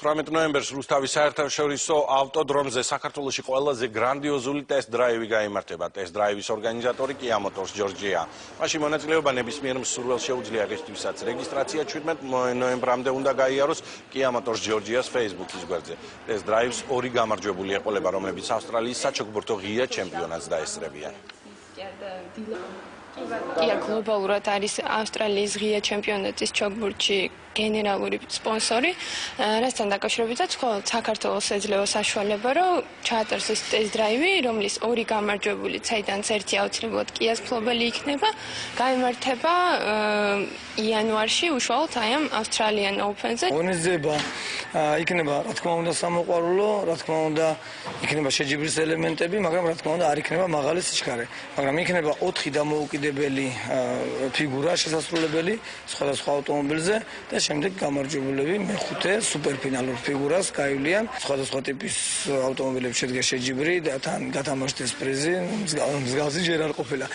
18 ნოემბერს რუსთავის საერთაშორისო ავტოდრომზე საქართველოში ყველაზე გრანდიოზული ტესტ-დრაივი გაიმართება. ტესტ-დრაივის ორგანიზატორი Kia Motors Georgia. მაშინ მონაწილეობა ნებისმიერ მსურველს შეუძლია, რისთვისაც რეგისტრაცია 17 ნოემბრამდე უნდა გაიაროს Kia Motors Georgia-ს Facebook-ის გვერდზე. ტესტ-დრაივს ორი გამარჯვებული ეყოლება, რომლებიც ავსტრალიის საჩოგბურთო ღია ჩემპიონატს დაესწრებიან. Kia გლობალურად არის ავსტრალიის ღია ჩემპიონატის ჩოგბურთში გენერალური სპონსორი, რასთან დაკავშირებითაც მხოლოდ საქართველოს ეძლევა საშუალება, რომ ჩაატაროს ეს ტესტ-დრაივი, რომლის ორი გამარჯვებული, საიდანაც ერთი აუცილებლად Kia-ს მფლობელი იქნება, გაიმართება იანვარში, უშუალოდ აი ამ Australian Open-ზე. ღონისძიება იქნება, რა თქმა უნდა, სამოყვარულო, რა თქმა უნდა, იქნება შეჯიბრის ელემენტები, მაგრამ რა თქმა უნდა, არ იქნება მაღალი სიჩქარე, მაგრამ იქნება 4 დამოუკიდებელი ფიგურა შესასრულებელი სხვადასხვა ავტომობილზე და შემდეგ გამარჯვებულები მეხუთე სუპერფინალურ ფიგურას გაივლიან. სხვადასხვა ტიპის ავტომობილებში შედგა შეჯიბრი და თან გათამაშდეს პრიზი, მსგავსი ჯერ არ ყოფილა.